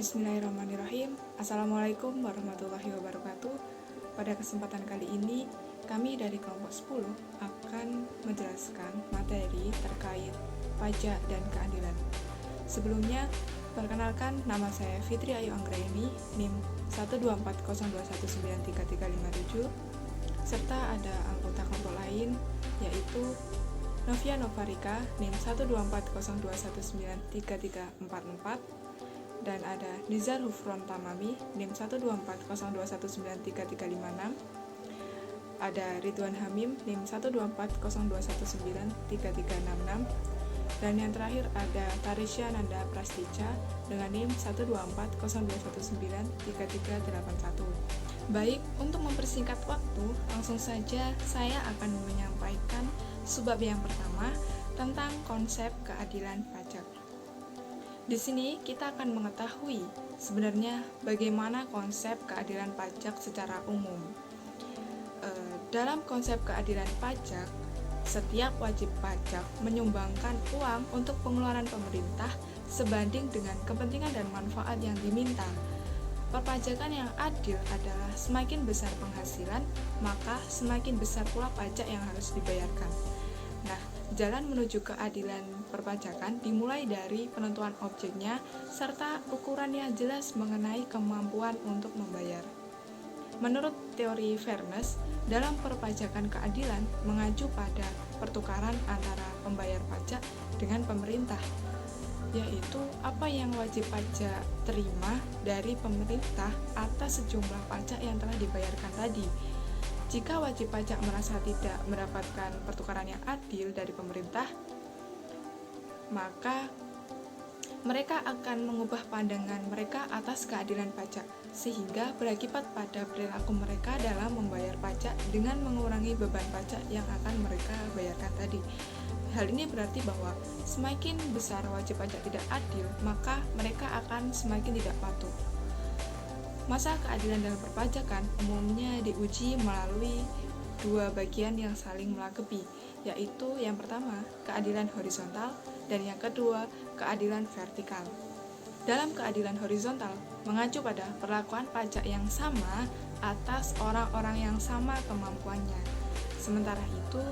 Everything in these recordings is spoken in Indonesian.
Bismillahirrahmanirrahim. Assalamualaikum warahmatullahi wabarakatuh. Pada kesempatan kali ini, kami dari kelompok 10 akan menjelaskan materi terkait pajak dan keadilan. Sebelumnya, perkenalkan, nama saya Fitri Ayu Anggraini, NIM 12402193357, serta ada anggota kelompok lain, yaitu Novia Novarika, NIM 12402193344, dan ada Nizar Hufron Tamami, NIM 12402193356, ada Ridwan Hamim, NIM 12402193366, dan yang terakhir ada Tarisya Nanda Prastica dengan NIM 12402193381. Baik, untuk mempersingkat waktu, langsung saja saya akan menyampaikan subbab yang pertama tentang konsep keadilan pajak. Di sini kita akan mengetahui sebenarnya bagaimana konsep keadilan pajak secara umum. Dalam konsep keadilan pajak, setiap wajib pajak menyumbangkan uang untuk pengeluaran pemerintah sebanding dengan kepentingan dan manfaat yang diminta. Perpajakan yang adil adalah semakin besar penghasilan, maka semakin besar pula pajak yang harus dibayarkan. Nah, jalan menuju keadilan perpajakan dimulai dari penentuan objeknya serta ukuran yang jelas mengenai kemampuan untuk membayar. Menurut teori fairness, dalam perpajakan keadilan mengacu pada pertukaran antara pembayar pajak dengan pemerintah, yaitu apa yang wajib pajak terima dari pemerintah atas sejumlah pajak yang telah dibayarkan tadi. Jika wajib pajak merasa tidak mendapatkan pertukaran yang adil dari pemerintah, maka mereka akan mengubah pandangan mereka atas keadilan pajak, sehingga berakibat pada perilaku mereka dalam membayar pajak dengan mengurangi beban pajak yang akan mereka bayarkan tadi. Hal ini berarti bahwa semakin besar wajib pajak tidak adil, maka mereka akan semakin tidak patuh. Masalah keadilan dalam perpajakan umumnya diuji melalui dua bagian yang saling melengkapi, yaitu yang pertama, keadilan horizontal, dan yang kedua, keadilan vertikal. Dalam keadilan horizontal, mengacu pada perlakuan pajak yang sama atas orang-orang yang sama kemampuannya. Sementara itu,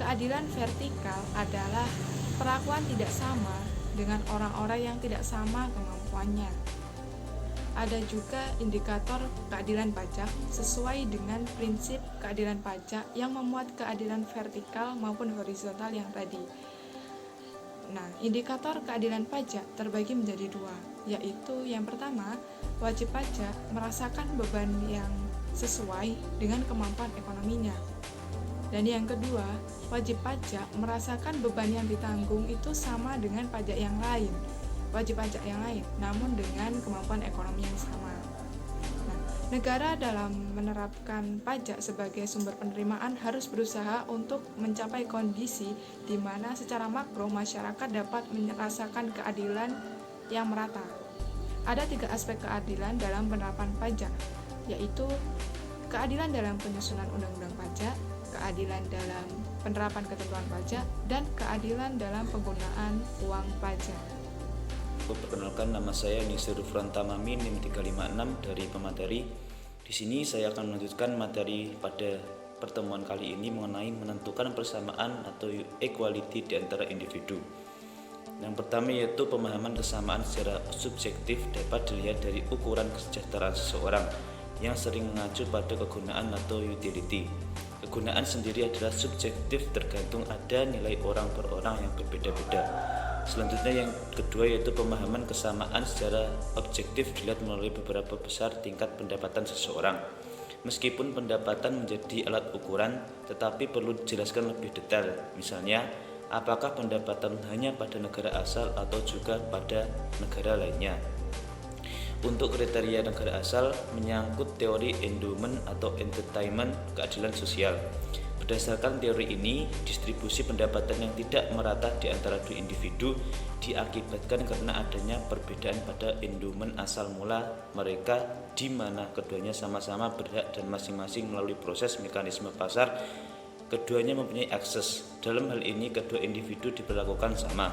keadilan vertikal adalah perlakuan tidak sama dengan orang-orang yang tidak sama kemampuannya. Ada juga indikator keadilan pajak sesuai dengan prinsip keadilan pajak yang memuat keadilan vertikal maupun horizontal yang tadi. Nah, indikator keadilan pajak terbagi menjadi dua, yaitu yang pertama, wajib pajak merasakan beban yang sesuai dengan kemampuan ekonominya. Dan yang kedua, wajib pajak merasakan beban yang ditanggung itu sama dengan pajak yang lain, wajib pajak yang lain, namun dengan kemampuan ekonomi yang sama. Nah, negara dalam menerapkan pajak sebagai sumber penerimaan harus berusaha untuk mencapai kondisi di mana secara makro masyarakat dapat merasakan keadilan yang merata. Ada 3 aspek keadilan dalam penerapan pajak, yaitu keadilan dalam penyusunan undang-undang pajak, keadilan dalam penerapan ketentuan pajak, dan keadilan dalam penggunaan uang pajak. Perkenalkan, nama saya Nizar Hufron Tamami, NIM 356 dari pemateri. Di sini saya akan melanjutkan materi pada pertemuan kali ini mengenai menentukan persamaan atau equality di antara individu. Yang pertama yaitu pemahaman kesamaan secara subjektif dapat dilihat dari ukuran kesejahteraan seseorang yang sering mengacu pada kegunaan atau utility. Kegunaan sendiri adalah subjektif tergantung ada nilai orang per orang yang berbeda-beda. Selanjutnya yang kedua yaitu pemahaman kesamaan secara objektif dilihat melalui beberapa besar tingkat pendapatan seseorang. Meskipun pendapatan menjadi alat ukuran, tetapi perlu dijelaskan lebih detail. Misalnya, apakah pendapatan hanya pada negara asal atau juga pada negara lainnya. Untuk kriteria negara asal menyangkut teori endowment atau entertainment keadilan sosial. Berdasarkan teori ini, distribusi pendapatan yang tidak merata di antara dua individu diakibatkan karena adanya perbedaan pada endowment asal mula mereka, di mana keduanya sama-sama berhak dan masing-masing melalui proses mekanisme pasar keduanya mempunyai akses. Dalam hal ini kedua individu diperlakukan sama.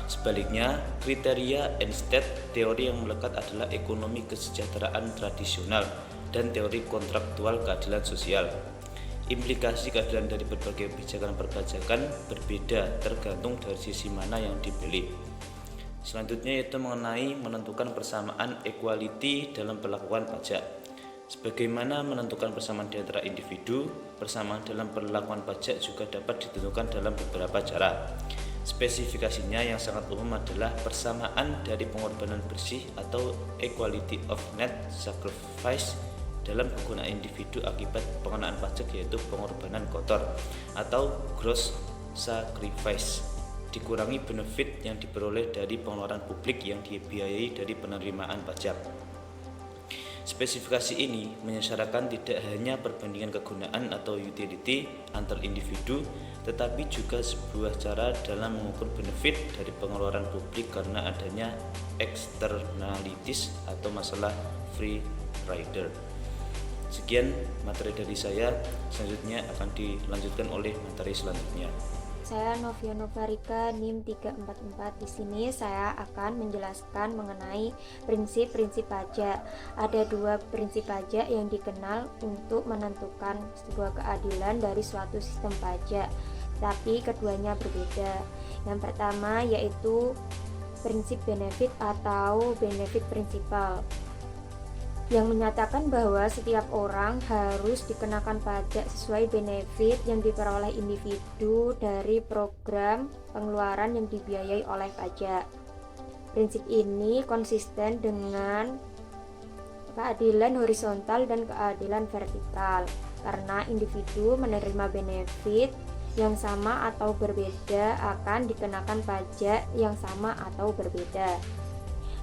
Sebaliknya, kriteria Eisenstein teori yang melekat adalah ekonomi kesejahteraan tradisional dan teori kontraktual keadilan sosial. Implikasi keadilan dari berbagai kebijakan perpajakan berbeda tergantung dari sisi mana yang dipilih. Selanjutnya yaitu mengenai menentukan persamaan equality dalam perlakuan pajak. Sebagaimana menentukan persamaan di antara individu, persamaan dalam perlakuan pajak juga dapat ditentukan dalam beberapa cara. Spesifikasinya yang sangat umum adalah persamaan dari pengorbanan bersih atau equality of net sacrifice dalam penggunaan individu akibat pengenaan pajak, yaitu pengorbanan kotor atau gross sacrifice, dikurangi benefit yang diperoleh dari pengeluaran publik yang dibiayai dari penerimaan pajak. Spesifikasi ini mensyaratkan tidak hanya perbandingan kegunaan atau utility antar individu, tetapi juga sebuah cara dalam mengukur benefit dari pengeluaran publik karena adanya externalities atau masalah free rider. Sekian materi dari saya, selanjutnya akan dilanjutkan oleh materi selanjutnya. Saya Novia Novarika, NIM 344. Di sini saya akan menjelaskan mengenai prinsip-prinsip pajak. Ada 2 prinsip pajak yang dikenal untuk menentukan sebuah keadilan dari suatu sistem pajak, tapi keduanya berbeda. Yang pertama yaitu prinsip benefit atau benefit prinsipal, yang menyatakan bahwa setiap orang harus dikenakan pajak sesuai benefit yang diperoleh individu dari program pengeluaran yang dibiayai oleh pajak. Prinsip ini konsisten dengan keadilan horizontal dan keadilan vertikal, karena individu menerima benefit yang sama atau berbeda akan dikenakan pajak yang sama atau berbeda.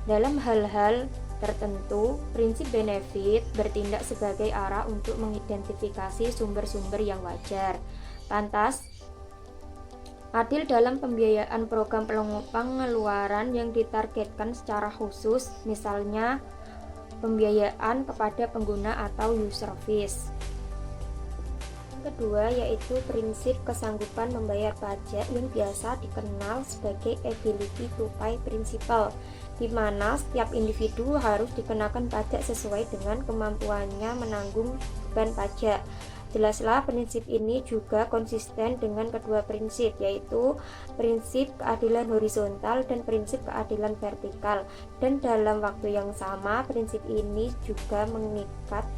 Dalam hal-hal tertentu, prinsip benefit bertindak sebagai arah untuk mengidentifikasi sumber-sumber yang wajar, pantas, adil dalam pembiayaan program pengeluaran yang ditargetkan secara khusus, misalnya pembiayaan kepada pengguna atau user fees. Kedua yaitu prinsip kesanggupan membayar pajak yang biasa dikenal sebagai ability to pay principle, di mana setiap individu harus dikenakan pajak sesuai dengan kemampuannya menanggung beban pajak. Jelaslah prinsip ini juga konsisten dengan kedua prinsip, yaitu prinsip keadilan horizontal dan prinsip keadilan vertikal, dan dalam waktu yang sama prinsip ini juga mengikat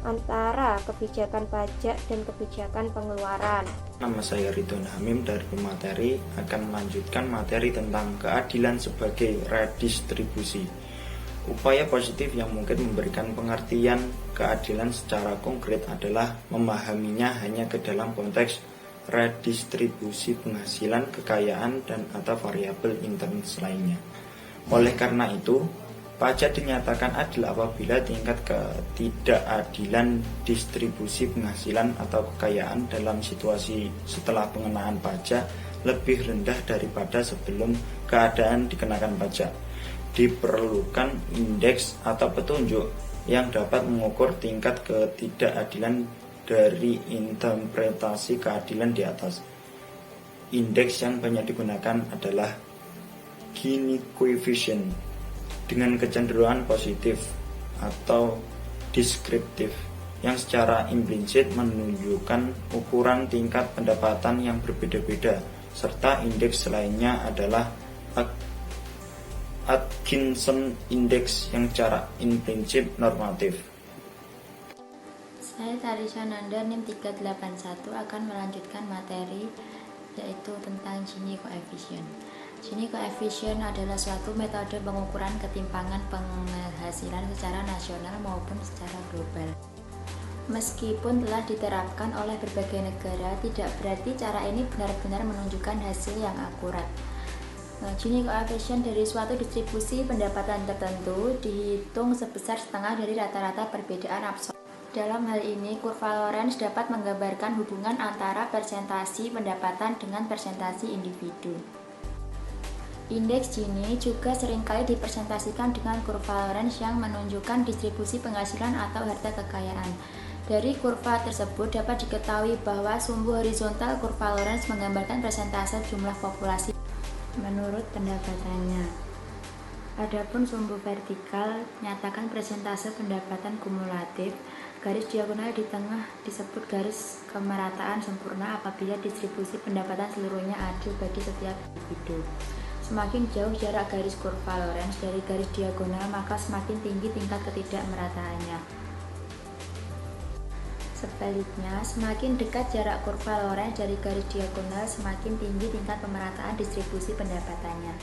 antara kebijakan pajak dan kebijakan pengeluaran. Nama saya Ridwan Hamim dari pemateri akan melanjutkan materi tentang keadilan sebagai redistribusi. Upaya positif yang mungkin memberikan pengertian keadilan secara konkret adalah memahaminya hanya ke dalam konteks redistribusi penghasilan, kekayaan, dan atau variabel internis lainnya. Oleh karena itu, pajak dinyatakan adil apabila tingkat ketidakadilan distribusi penghasilan atau kekayaan dalam situasi setelah pengenaan pajak lebih rendah daripada sebelum keadaan dikenakan pajak. Diperlukan indeks atau petunjuk yang dapat mengukur tingkat ketidakadilan dari interpretasi keadilan di atas. Indeks yang banyak digunakan adalah Gini coefficient dengan kecenderungan positif atau deskriptif yang secara implisit menunjukkan ukuran tingkat pendapatan yang berbeda-beda, serta indeks lainnya adalah Atkinson Index yang secara implisit normatif. Saya Tarisha Nanda, NIM 381 akan melanjutkan materi yaitu tentang Gini coefficient. Gini coefficient adalah suatu metode pengukuran ketimpangan penghasilan secara nasional maupun secara global. Meskipun telah diterapkan oleh berbagai negara, tidak berarti cara ini benar-benar menunjukkan hasil yang akurat. Gini coefficient dari suatu distribusi pendapatan tertentu dihitung sebesar setengah dari rata-rata perbedaan absolut. Dalam hal ini, kurva Lorenz dapat menggambarkan hubungan antara persentasi pendapatan dengan persentasi individu. Indeks Gini juga seringkali dipresentasikan dengan kurva Lorenz yang menunjukkan distribusi penghasilan atau harta kekayaan. Dari kurva tersebut dapat diketahui bahwa sumbu horizontal kurva Lorenz menggambarkan persentase jumlah populasi. menurut pendapatannya. Adapun sumbu vertikal nyatakan persentase pendapatan kumulatif. Garis diagonal di tengah disebut garis kemerataan sempurna apabila distribusi pendapatan seluruhnya adil bagi setiap individu. Semakin jauh jarak garis kurva Lorenz dari garis diagonal, maka semakin tinggi tingkat ketidakmerataannya. Sebaliknya, semakin dekat jarak kurva Lorenz dari garis diagonal, semakin tinggi tingkat pemerataan distribusi pendapatannya.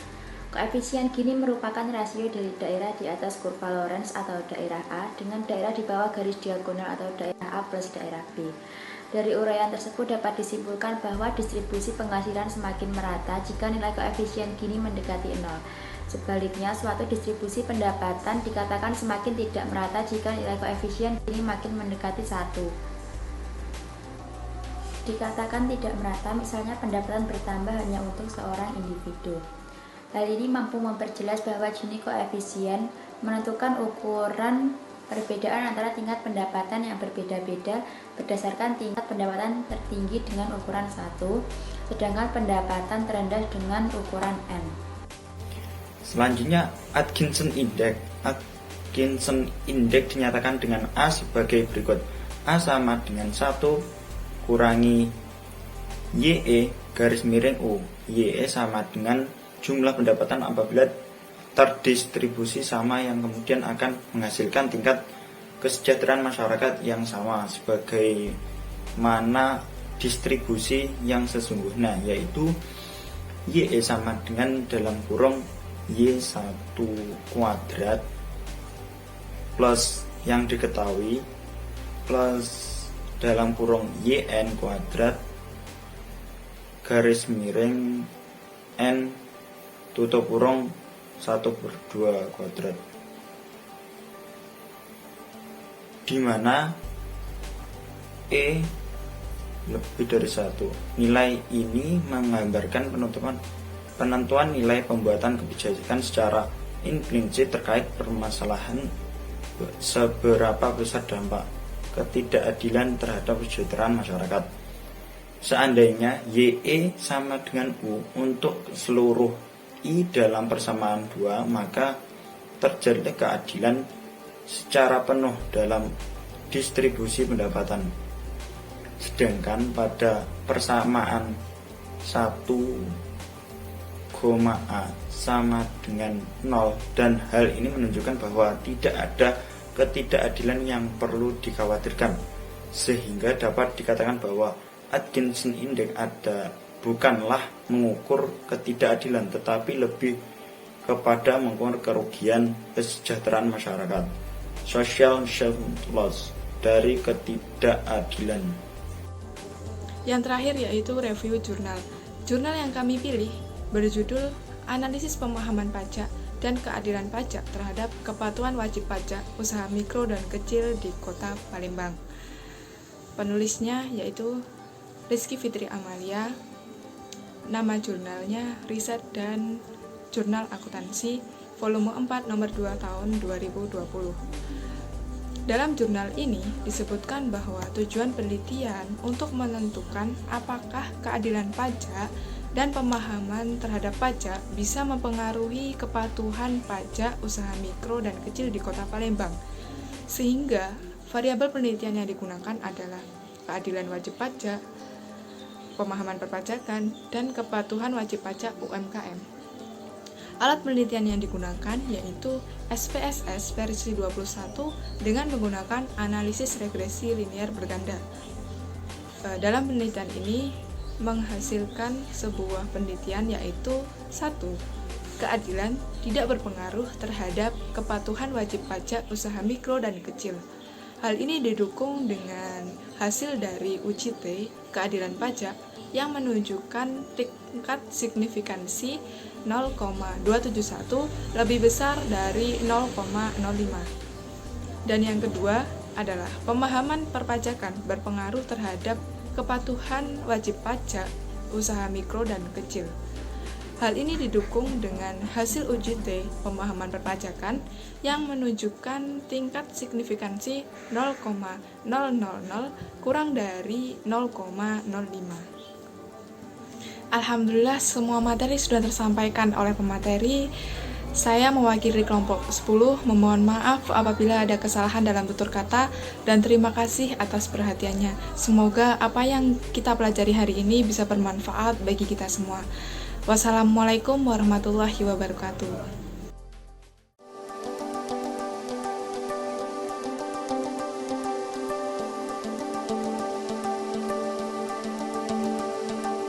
Koefisien Gini merupakan rasio dari daerah di atas kurva Lorenz atau daerah A dengan daerah di bawah garis diagonal atau daerah A plus daerah B. Dari uraian tersebut dapat disimpulkan bahwa distribusi penghasilan semakin merata jika nilai koefisien Gini mendekati 0. Sebaliknya, suatu distribusi pendapatan dikatakan semakin tidak merata jika nilai koefisien Gini makin mendekati 1. Dikatakan tidak merata misalnya pendapatan bertambah hanya untuk seorang individu. Hal ini mampu memperjelas bahwa Gini koefisien menentukan ukuran perbedaan antara tingkat pendapatan yang berbeda-beda berdasarkan tingkat pendapatan tertinggi dengan ukuran 1, sedangkan pendapatan terendah dengan ukuran N. Selanjutnya, Atkinson Index. Atkinson Index dinyatakan dengan A sebagai berikut. A sama dengan 1 kurangi YE garis miring U. YE sama dengan jumlah pendapatan apabila terdistribusi sama yang kemudian akan menghasilkan tingkat kesejahteraan masyarakat yang sama sebagaimana distribusi yang sesungguhnya, yaitu YE sama dengan dalam kurung Y1 kuadrat plus yang diketahui plus dalam kurung YN kuadrat garis miring N tutup kurung 1/2 kuadrat, di mana E lebih dari 1. Nilai ini menggambarkan penentuan nilai pembuatan kebijakan secara implisit terkait permasalahan seberapa besar dampak ketidakadilan terhadap kesejahteraan masyarakat. Seandainya YE sama dengan U untuk seluruh I dalam persamaan 2, maka terjadi keadilan secara penuh dalam distribusi pendapatan. Sedangkan pada persamaan 1,A sama dengan 0, dan hal ini menunjukkan bahwa tidak ada ketidakadilan yang perlu dikhawatirkan, sehingga dapat dikatakan bahwa Atkinson Index bukanlah mengukur ketidakadilan, tetapi lebih kepada mengukur kerugian kesejahteraan masyarakat, social loss, dari ketidakadilan. Yang terakhir yaitu review jurnal. Jurnal yang kami pilih berjudul Analisis Pemahaman Pajak dan Keadilan Pajak terhadap Kepatuhan Wajib Pajak Usaha Mikro dan Kecil di Kota Palembang. Penulisnya yaitu Rizky Fitri Amalia. Nama jurnalnya Riset dan Jurnal Akuntansi, volume 4 nomor 2 tahun 2020. Dalam jurnal ini disebutkan bahwa tujuan penelitian untuk menentukan apakah keadilan pajak dan pemahaman terhadap pajak bisa mempengaruhi kepatuhan pajak usaha mikro dan kecil di Kota Palembang. Sehingga variabel penelitian yang digunakan adalah keadilan wajib pajak, pemahaman perpajakan, dan kepatuhan wajib pajak UMKM. Alat penelitian yang digunakan yaitu SPSS versi 21 dengan menggunakan analisis regresi linear berganda. Dalam penelitian ini menghasilkan sebuah penelitian yaitu 1. Keadilan tidak berpengaruh terhadap kepatuhan wajib pajak usaha mikro dan kecil. Hal ini didukung dengan hasil dari uji T keadilan pajak yang menunjukkan tingkat signifikansi 0,271 lebih besar dari 0,05. Dan yang kedua adalah pemahaman perpajakan berpengaruh terhadap kepatuhan wajib pajak usaha mikro dan kecil. Hal ini didukung dengan hasil uji T pemahaman perpajakan yang menunjukkan tingkat signifikansi 0,000 kurang dari 0,05. Alhamdulillah semua materi sudah tersampaikan oleh pemateri. Saya mewakili kelompok 10 memohon maaf apabila ada kesalahan dalam tutur kata dan terima kasih atas perhatiannya. Semoga apa yang kita pelajari hari ini bisa bermanfaat bagi kita semua. Wassalamualaikum warahmatullahi wabarakatuh.